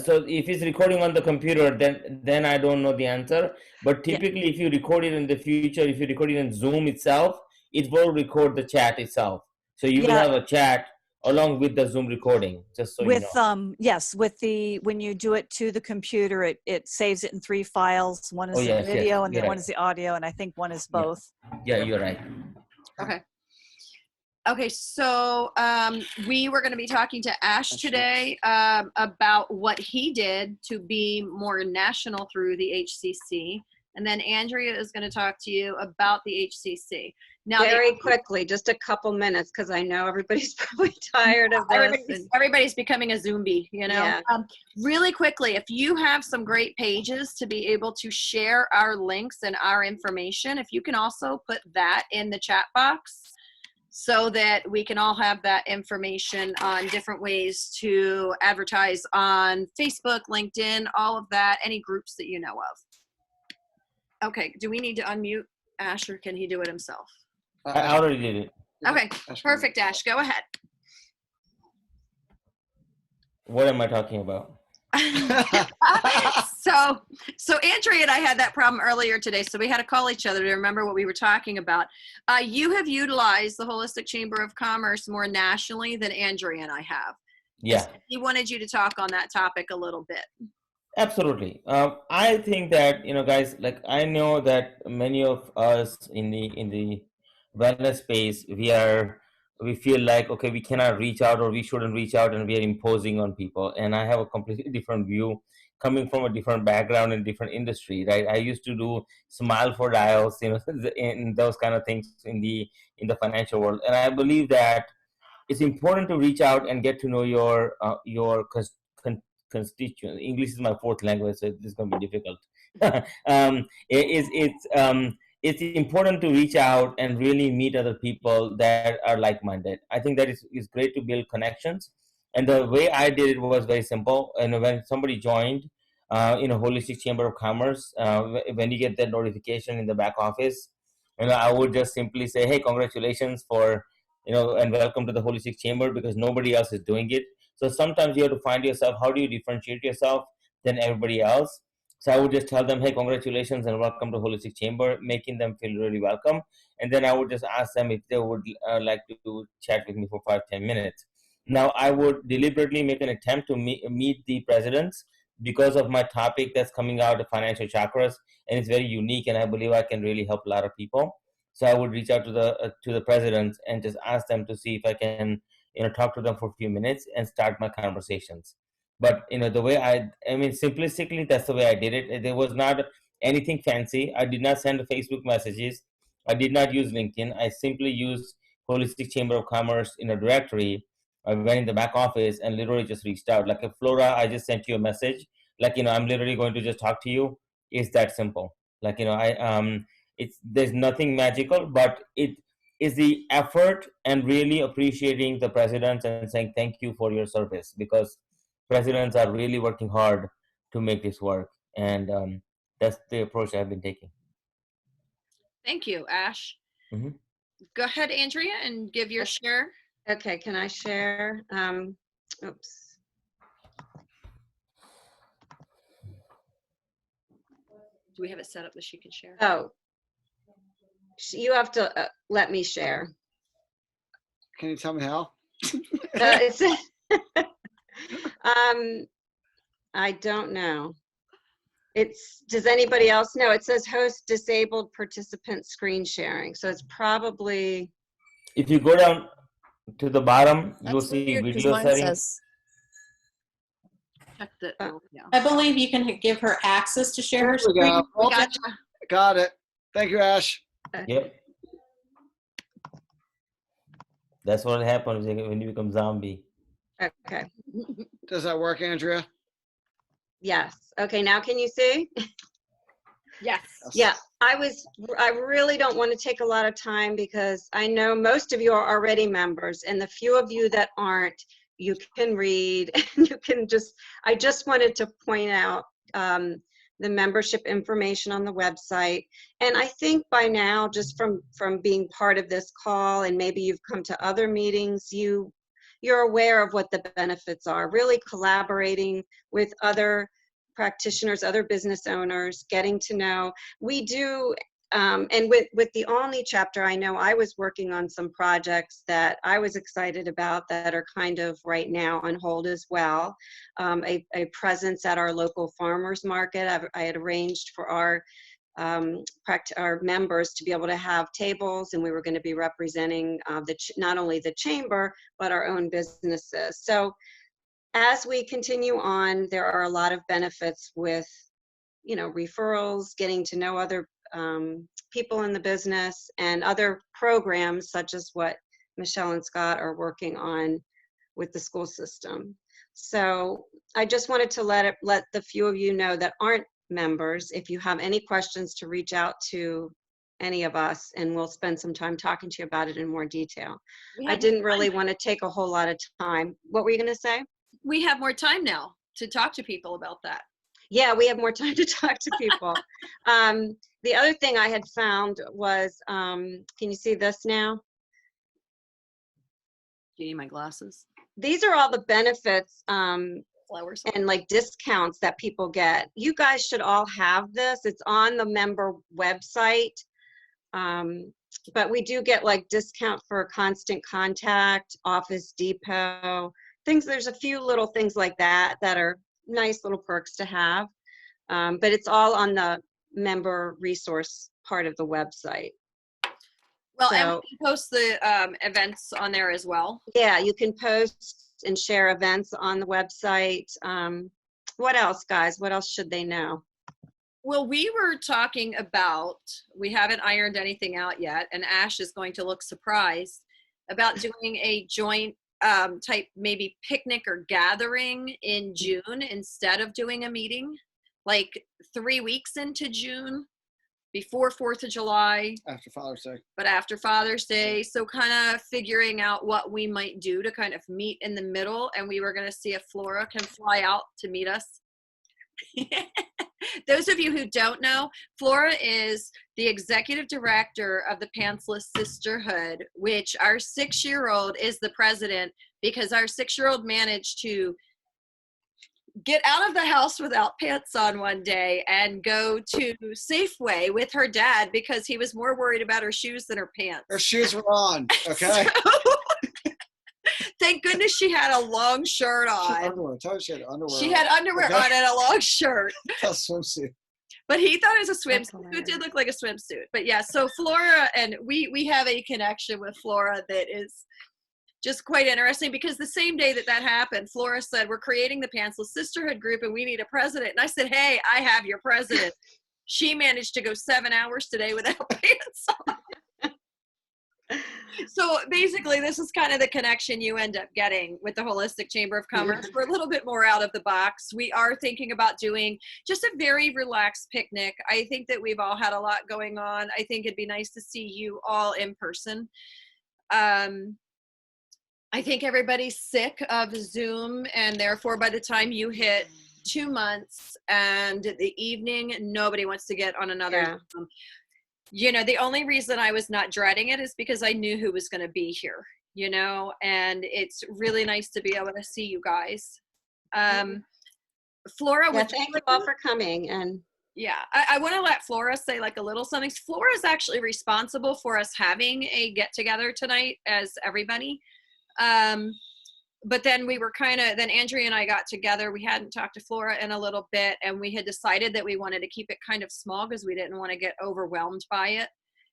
So if it's recording on the computer, then I don't know the answer. But typically, if you record it in the future, if you record it in Zoom itself, it will record the chat itself. So you will have a chat along with the Zoom recording, just so you know. Yes, when you do it to the computer, it saves it in 3 files. One is the video, and then one is the audio, and I think one is both. Yeah, you're right. Okay, so we were going to be talking to Ash today about what he did to be more national through the HCC. And then Andrea is going to talk to you about the HCC. Now, very quickly, just a couple minutes, because I know everybody's probably tired of this. Everybody's becoming a zombie, you know. Yeah. Really quickly, if you have some great pages to be able to share our links and our information, if you can also put that in the chat box so that we can all have that information on different ways to advertise on Facebook, LinkedIn, all of that, any groups that you know of. Okay, do we need to unmute Ash, or can he do it himself? I already did it. Okay, perfect, Ash. Go ahead. What am I talking about? So Andrea and I had that problem earlier today, so we had to call each other to remember what we were talking about. You have utilized the Holistic Chamber of Commerce more nationally than Andrea and I have. Yeah. He wanted you to talk on that topic a little bit. Absolutely. I think that, guys, like, I know that many of us in the wellness space, we feel like, okay, we cannot reach out, or we shouldn't reach out, and we are imposing on people. And I have a completely different view, coming from a different background and different industry, right? I used to do smile for dials, in those kind of things in the financial world. And I believe that it's important to reach out and get to know your constituents. English is my fourth language, so this is going to be difficult. It's important to reach out and really meet other people that are like-minded. I think that it's great to build connections. And the way I did it was very simple. And when somebody joined, Holistic Chamber of Commerce, when you get that notification in the back office, I would just simply say, hey, congratulations for, and welcome to the Holistic Chamber, because nobody else is doing it. So sometimes you have to find yourself, how do you differentiate yourself than everybody else? So I would just tell them, hey, congratulations and welcome to Holistic Chamber, making them feel really welcome. And then I would just ask them if they would like to chat with me for 5-10 minutes. Now, I would deliberately make an attempt to meet the presidents because of my topic that's coming out of financial chakras, and it's very unique, and I believe I can really help a lot of people. So I would reach out to the presidents and just ask them to see if I can talk to them for a few minutes and start my conversations. But the way simplistically, that's the way I did it. There was not anything fancy. I did not send Facebook messages. I did not use LinkedIn. I simply used Holistic Chamber of Commerce in a directory. I went in the back office and literally just reached out. Like, if Flora, I just sent you a message. Like, I'm literally going to just talk to you. It's that simple. Like, there's nothing magical, but it is the effort and really appreciating the presidents and saying thank you for your service, because presidents are really working hard to make this work. And that's the approach I've been taking. Thank you, Ash. Mm-hmm. Go ahead, Andrea, and give your share. Okay, can I share? Oops. Do we have it set up that she can share? Oh, you have to let me share. Can you tell me how? I don't know. Does anybody else know? It says host disabled participant screen sharing. So it's probably. If you go down to the bottom, you'll see video settings. Check the, yeah. I believe you can give her access to share her There we screen. go. Gotcha. Got it. Thank you, Ash. Yep. That's what happens when you become zombie. Okay. Does that work, Andrea? Yes. Okay, now can you see? Yes. Yeah, I really don't want to take a lot of time, because I know most of you are already members, and the few of you that aren't, you can read, and you can I just wanted to point out the membership information on the website. And I think by now, just from being part of this call, and maybe you've come to other meetings, you're aware of what the benefits are, really collaborating with other practitioners, other business owners, getting to know. We do, and with the Olney chapter, I know I was working on some projects that I was excited about that are kind of right now on hold as well. A presence at our local farmers market. I had arranged for our members to be able to have tables, and we were going to be representing not only the chamber, but our own businesses. So as we continue on, there are a lot of benefits with, referrals, getting to know other people in the business and other programs such as what Michelle and Scott are working on with the school system. So I just wanted to let the few of you know that aren't members, if you have any questions, to reach out to any of us, and we'll spend some time talking to you about it in more detail. I didn't really want to take a whole lot of time. What were you going to say? We have more time now to talk to people about that. Yeah, we have more time to talk to people. The other thing I had found was, can you see this now? Do you need my glasses? These are all the benefits Flowers. and like discounts that people get. You guys should all have this. It's on the member website. But we do get like discount for Constant Contact, Office Depot, things. There's a few little things like that that are nice little perks to have. But it's all on the member resource part of the website. Well, So, and we can post the events on there as well. yeah, you can post and share events on the website. What else, guys? What else should they know? Well, we were talking about, we haven't ironed anything out yet, and Ash is going to look surprised about doing a joint type maybe picnic or gathering in June instead of doing a meeting, like 3 weeks into June, before 4th of July. After Father's Day. But after Father's Day. So kind of figuring out what we might do to kind of meet in the middle. And we were going to see if Flora can fly out to meet us. Those of you who don't know, Flora is the executive director of the Pantsless Sisterhood, which our 6-year-old is the president, because our 6-year-old managed to get out of the house without pants on one day and go to Safeway with her dad because he was more worried about her shoes than her pants. Her shoes were on, okay? Thank goodness she had a long shirt on. Underwear. Tell her she had underwear. She had underwear okay? on and a long shirt. A swimsuit. But he thought it was a swimsuit. It did look like a swimsuit. But yeah, so Flora, and we have a connection with Flora that is just quite interesting, because the same day that that happened, Flora said, we're creating the Pantsless Sisterhood group and we need a president. And I said, hey, I have your president. She managed to go 7 hours today without pants on. So basically, this is kind of the connection you end up getting with the Holistic Chamber of Commerce. We're a little bit more out of the box. We are thinking about doing just a very relaxed picnic. I think that we've all had a lot going on. I think it'd be nice to see you all in person. I think everybody's sick of Zoom, and therefore by the time you hit 2 months and the evening, nobody wants to get on another Zoom. You know, the only reason I was not dreading it is because I knew who was going to be here, you know, and it's really nice to be able to see you guys. Flora, yeah, thank you all for coming. And yeah, I want to let Flora say like a little something. Flora is actually responsible for us having a get together tonight as everybody. But then we were then Andrea and I got together. We hadn't talked to Flora in a little bit, and we had decided that we wanted to keep it kind of small because we didn't want to get overwhelmed by it.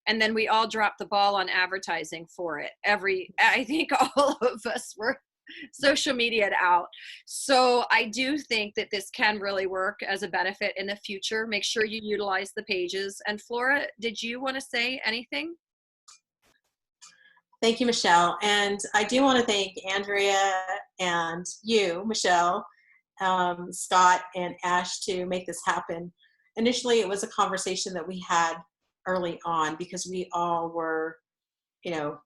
And then we all dropped the ball on advertising for it. I think all of us were social media'd out. So I do think that this can really work as a benefit in the future. Make sure you utilize the pages. And Flora, did you want to say anything? Thank you, Michelle. And I do want to thank Andrea and you, Michelle, Scott, and Ash to make this happen. Initially, it was a conversation that we had early on because we all were, you know,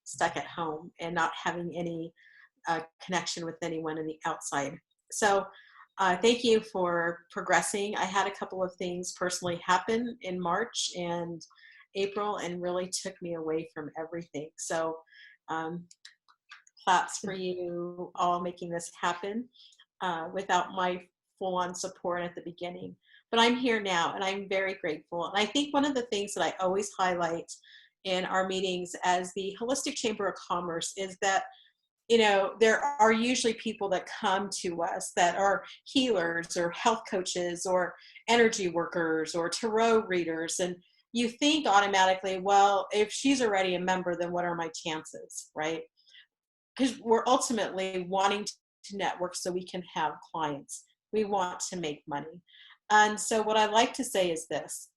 stuck at home and not having any connection with anyone in the outside. So thank you for progressing. I had a couple of things personally happen in March and April and really took me away from everything. So claps for you all making this happen without my full-on support at the beginning. But I'm here now and I'm very grateful. And I think one of the things that I always highlight in our meetings as the Holistic Chamber of Commerce is that, you know, there are usually people that come to us that are healers or health coaches or energy workers or tarot readers. And you think automatically, well, if she's already a member, then what are my chances, right? Because we're ultimately wanting to network so we can have clients. We want to make money. And so what I like to say is this,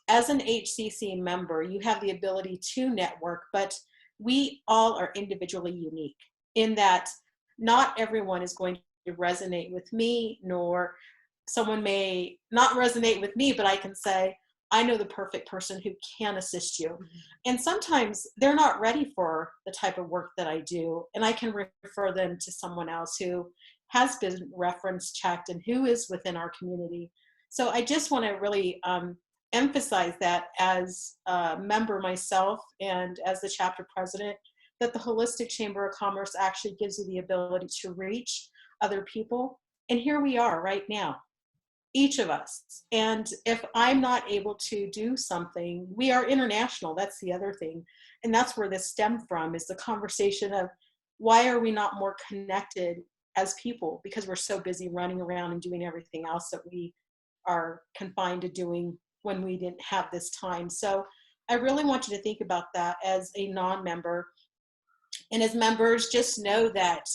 as an HCC member, you have the ability to network, but we all are individually unique in that not everyone is going to resonate with me, nor someone may not resonate with me, but I can say, I know the perfect person who can assist you. And sometimes they're not ready for the type of work that I do, and I can refer them to someone else who has been reference checked and who is within our community. So I just want to really emphasize that as a member myself and as the chapter president, that the Holistic Chamber of Commerce actually gives you the ability to reach other people. And here we are right now, each of us. And if I'm not able to do something, we are international. That's the other thing. And that's where this stemmed from, is the conversation of why are we not more connected as people? Because we're so busy running around and doing everything else that we are confined to doing when we didn't have this time. So I really want you to think about that as a non-member. And as members, just know that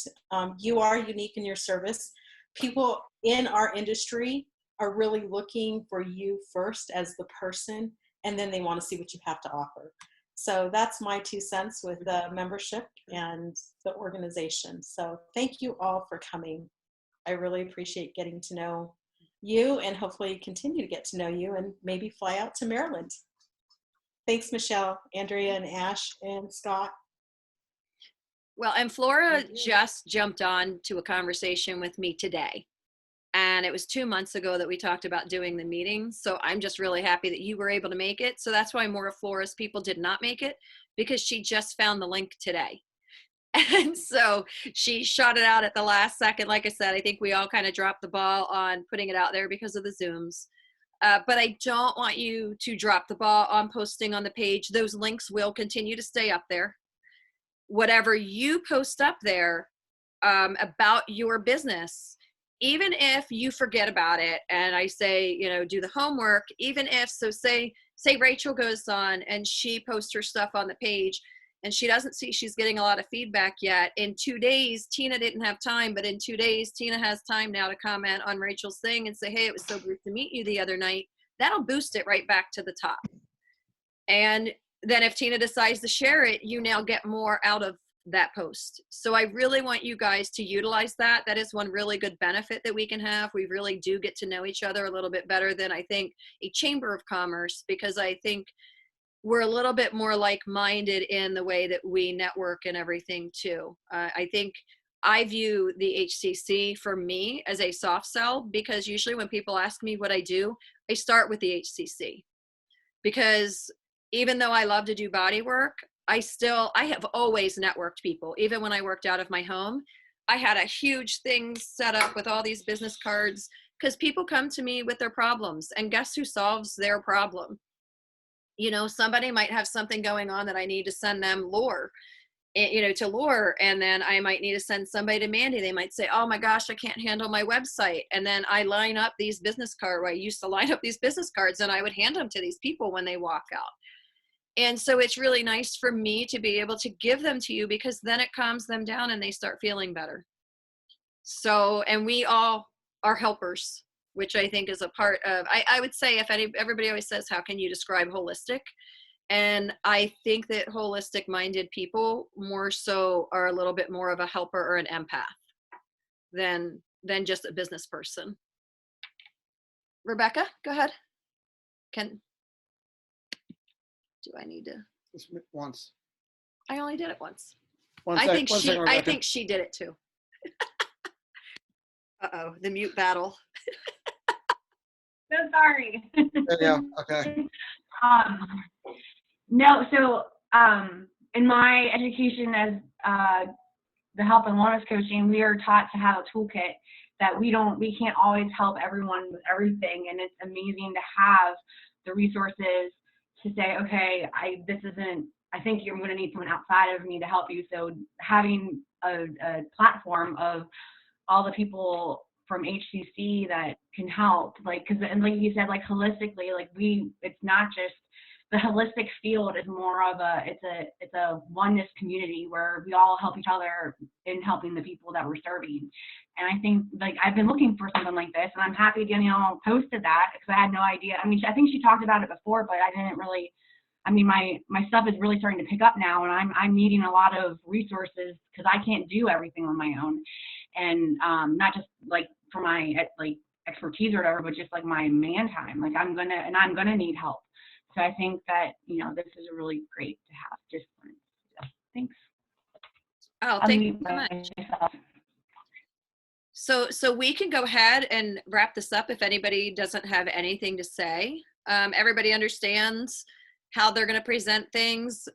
you are unique in your service. People in our industry are really looking for you first as the person, and then they want to see what you have to offer. So that's my 2 cents with the membership and the organization. So thank you all for coming. I really appreciate getting to know you, and hopefully continue to get to know you and maybe fly out to Maryland. Thanks, Michelle, Andrea, and Ash, and Scott. Well, and Flora just jumped on to a conversation with me today. And it was 2 months ago that we talked about doing the meeting. So I'm just really happy that you were able to make it. So that's why more of Flora's people did not make it, because she just found the link today. And so she shot it out at the last second. Like I said, I think we all kind of dropped the ball on putting it out there because of the Zooms. But I don't want you to drop the ball on posting on the page. Those links will continue to stay up there. Whatever you post up there about your business, even if you forget about it, and I say, you know, do the homework, even if, so say Rachel goes on and she posts her stuff on the page and she doesn't see she's getting a lot of feedback yet. In 2 days, Tina didn't have time, but in 2 days, Tina has time now to comment on Rachel's thing and say, hey, it was so great to meet you the other night. That'll boost it right back to the top. And then if Tina decides to share it, you now get more out of that post. So I really want you guys to utilize that. That is one really good benefit that we can have. We really do get to know each other a little bit better than I think a chamber of commerce, because I think we're a little bit more like-minded in the way that we network and everything too. I think I view the HCC for me as a soft sell, because usually when people ask me what I do, I start with the HCC, because even though I love to do body work, I have always networked people. Even when I worked out of my home, I had a huge thing set up with all these business cards, because people come to me with their problems, and guess who solves their problem? You know, somebody might have something going on that I need to send them lore, you know, to lore. And then I might need to send somebody to Mandy. They might say, oh my gosh, I can't handle my website. And then I line up these business cards. I used to line up these business cards and I would hand them to these people when they walk out. And so it's really nice for me to be able to give them to you, because then it calms them down and they start feeling better. So, and we all are helpers, which I think is a part of, I would say, everybody always says, how can you describe holistic? And I think that holistic minded people more so are a little bit more of a helper or an empath than just a business person. Rebecca, go ahead. Do I need to? Just once. I only did it once. I think she did it too. Uh-oh, the mute battle. So sorry. Yeah, okay. No, so in my education as the health and wellness coaching, we are taught to have a toolkit that we can't always help everyone with everything, and it's amazing to have the resources to say, okay, I think you're going to need someone outside of me to help you. So having a platform of all the people from HCC that can help, and like you said, holistically, it's not just the holistic field is more of it's a oneness community where we all help each other in helping the people that we're serving. And I think, like, I've been looking for something like this, and I'm happy Danielle posted that because I had no idea. I mean, I think she talked about it before, but I didn't really. I mean, my stuff is really starting to pick up now, and I'm needing a lot of resources because I can't do everything on my own, and not just like for my like expertise or whatever, but just like my man time. Like I'm gonna need help. So I think that, you know, this is really great to have. Just thanks. Oh, thank you so much. So we can go ahead and wrap this up if anybody doesn't have anything to say. Everybody understands how they're going to present things.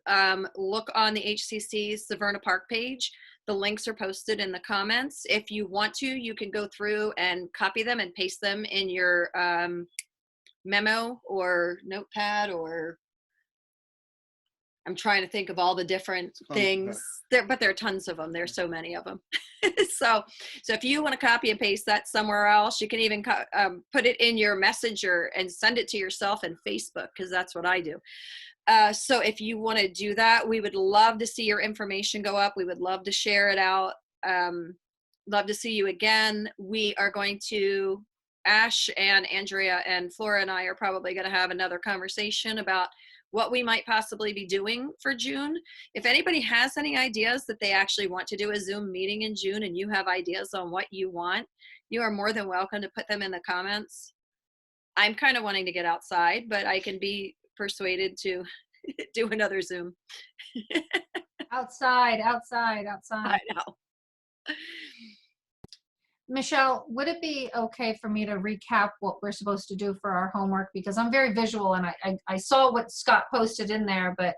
Look on the HCC's Severna Park page. The links are posted in the comments. If you want to, you can go through and copy them and paste them in your memo or notepad, or I'm trying to think of all the different things there, but there are tons of them. There's so many of them. so if you want to copy and paste that somewhere else, you can even put it in your messenger and send it to yourself in Facebook, because that's what I do. So if you want to do that, we would love to see your information go up. We would love to share it out. Love to see you again. We are going to, Ash and Andrea and Flora and I are probably going to have another conversation about what we might possibly be doing for June. If anybody has any ideas that they actually want to do a Zoom meeting in June, and you have ideas on what you want, you are more than welcome to put them in the comments. I'm kind of wanting to get outside, but I can be persuaded to do another Zoom. outside. I know. Michelle, would it be okay for me to recap what we're supposed to do for our homework? Because I'm very visual, and I saw what Scott posted in there, but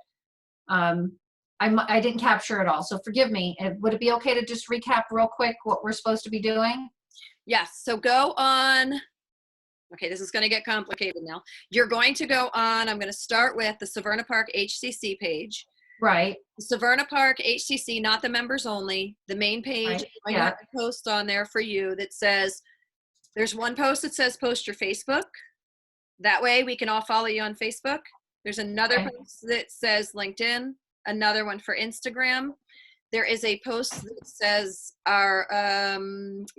I didn't capture it all. So forgive me. Would it be okay to just recap real quick what we're supposed to be doing? Yes. So go on. Okay, this is going to get complicated now. You're going to go on. I'm going to start with the Severna Park HCC page. Right. Severna Park HCC, not the members only, the main page. Right. I have a post on there for you that says, there's one post that says post your Facebook. That way we can all follow you on Facebook. There's another post that says LinkedIn, another one for Instagram. There is a post that says our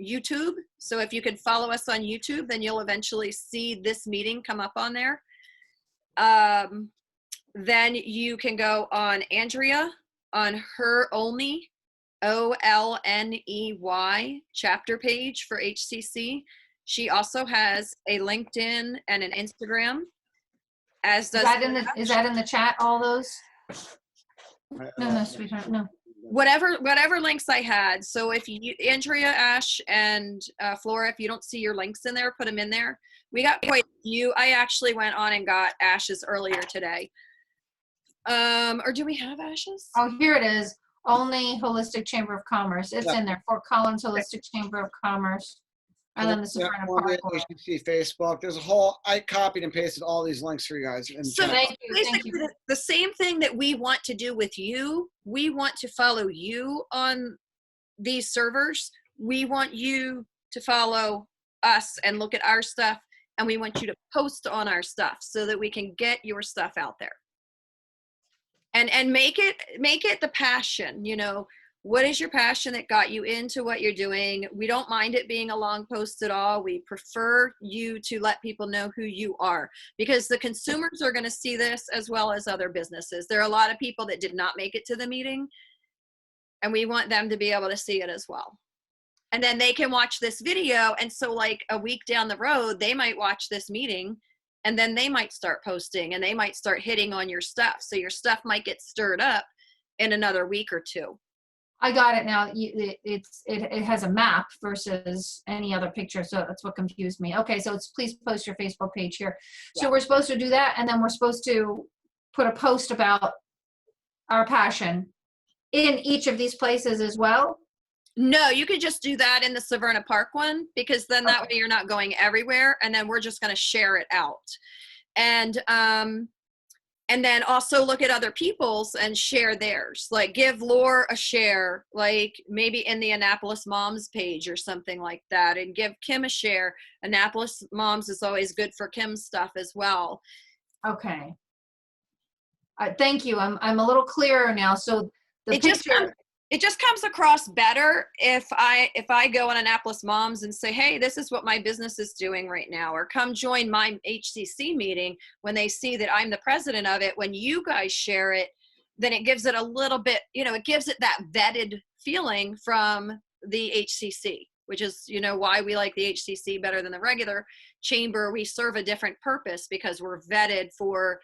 YouTube. So if you can follow us on YouTube, then you'll eventually see this meeting come up on there. Then you can go on Andrea, on her Olney, OLNEY chapter page for HCC. She also has a LinkedIn and an Instagram. As does is that in the chat? All those? No, sweetheart, no. Whatever links I had. So if you, Andrea, Ash, and Flora, if you don't see your links in there, put them in there. We got quite a few. I actually went on and got Ash's earlier today. Or do we have Ash's? Oh, here it is. Olney Holistic Chamber of Commerce. It's in there. Fort Collins Holistic Chamber of Commerce. And then the Severna Park one. HCC Facebook. There's a whole, I copied and pasted all these links for you guys. So basically, the same thing that we want to do with you, we want to follow you on these servers. We want you to follow us and look at our stuff, and we want you to post on our stuff so that we can get your stuff out there. And make it the passion, you know. What is your passion that got you into what you're doing? We don't mind it being a long post at all. We prefer you to let people know who you are, because the consumers are going to see this as well as other businesses. There are a lot of people that did not make it to the meeting, and we want them to be able to see it as well. And then they can watch this video, and so like a week down the road, they might watch this meeting, and then they might start posting, and they might start hitting on your stuff. So your stuff might get stirred up in another week or two. I got it now. It has a map versus any other picture, so that's what confused me. Okay, so it's please post your Facebook page here. So we're supposed to do that, and then we're supposed to put a post about our passion in each of these places as well? No, you could just do that in the Severna Park one, because then that way you're not going everywhere, and then we're just going to share it out. And then also look at other people's and share theirs. Like give Laura a share, like maybe in the Annapolis Moms page or something like that, and give Kim a share. Annapolis Moms is always good for Kim's stuff as well. Okay. Thank you. I'm a little clearer now. So the picture. it just comes across better if I go on Annapolis Moms and say, hey, this is what my business is doing right now, or come join my HCC meeting. When they see that I'm the president of it, when you guys share it, then it gives it a little bit, it gives it that vetted feeling from the HCC, which is, why we like the HCC better than the regular chamber. We serve a different purpose because we're vetted for,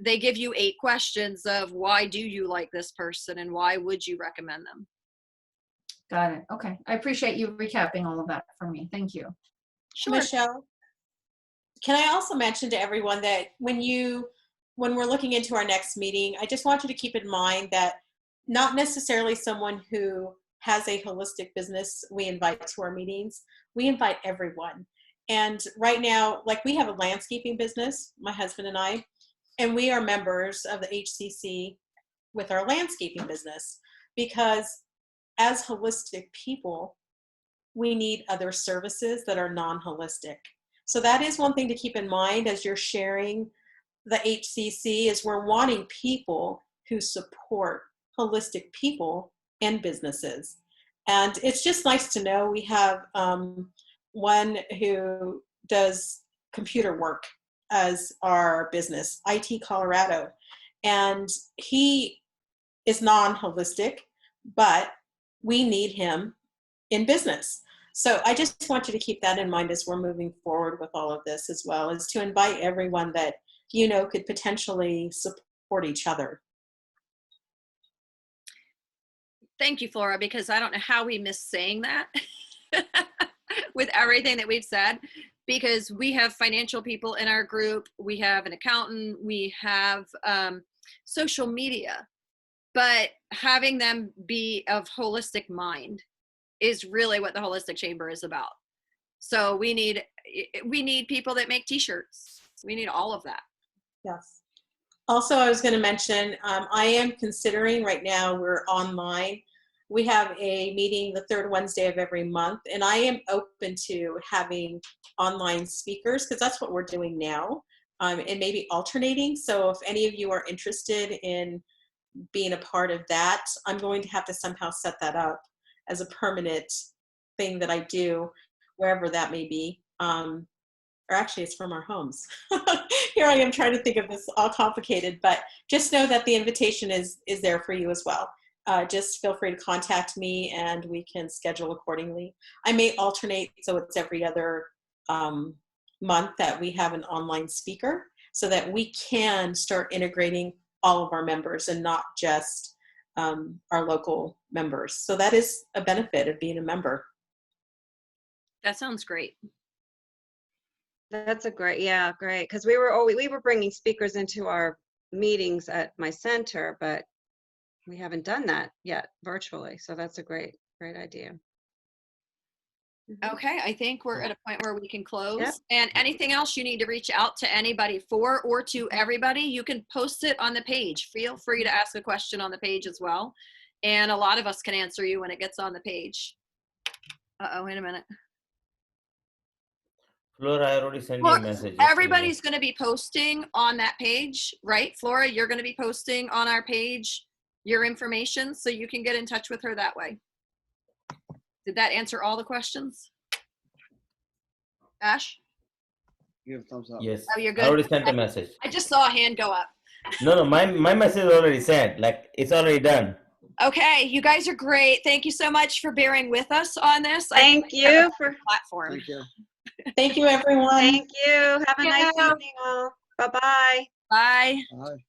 they give you 8 questions of why do you like this person and why would you recommend them? Got it. Okay. I appreciate you recapping all of that for me. Thank you. Sure. Michelle, can I also mention to everyone that when we're looking into our next meeting, I just want you to keep in mind that not necessarily someone who has a holistic business we invite to our meetings. We invite everyone. And right now, like, we have a landscaping business, my husband and I, and we are members of the HCC with our landscaping business, because as holistic people, we need other services that are non-holistic. So that is one thing to keep in mind as you're sharing the HCC, is we're wanting people who support holistic people and businesses. And it's just nice to know we have one who does computer work as our business, IT Colorado. And he is non-holistic, but we need him in business. So I just want you to keep that in mind as we're moving forward with all of this, as well as to invite everyone that could potentially support each other. Thank you, Flora, because I don't know how we missed saying that with everything that we've said, because we have financial people in our group, we have an accountant, we have social media, but having them be of holistic mind is really what the Holistic Chamber is about. So we need people that make t-shirts. We need all of that. Yes. Also, I was going to mention, I am considering right now, we're online. We have a meeting the 3rd Wednesday of every month, and I am open to having online speakers, because that's what we're doing now, and maybe alternating. So if any of you are interested in being a part of that, I'm going to have to somehow set that up as a permanent thing that I do, wherever that may be. Or actually, it's from our homes. Here I am trying to think of this all complicated, but just know that the invitation is there for you as well. Just feel free to contact me and we can schedule accordingly. I may alternate, so it's every other month that we have an online speaker, so that we can start integrating all of our members and not just our local members. So that is a benefit of being a member. That sounds great. That's great. Because we were bringing speakers into our meetings at my center, but we haven't done that yet virtually. So that's a great idea. Okay, I think we're at a point where we can close. Yep. And anything else you need to reach out to anybody for, or to everybody, you can post it on the page. Feel free to ask a question on the page as well. And a lot of us can answer you when it gets on the page. Uh-oh, wait a minute. Flora, I already sent you a message. Everybody's going to be posting on that page, right? Flora, you're going to be posting on our page your information, so you can get in touch with her that way. Did that answer all the questions? Ash? You have a thumbs up. Yes. Oh, you're good. I already sent a message. I just saw a hand go up. No, my message is already sent. Like, it's already done. Okay, you guys are great. Thank you so much for bearing with us on this. Thank you for platform. Thank you. Thank you, everyone. Thank you. Have a nice evening all. Bye-bye. Bye. Bye.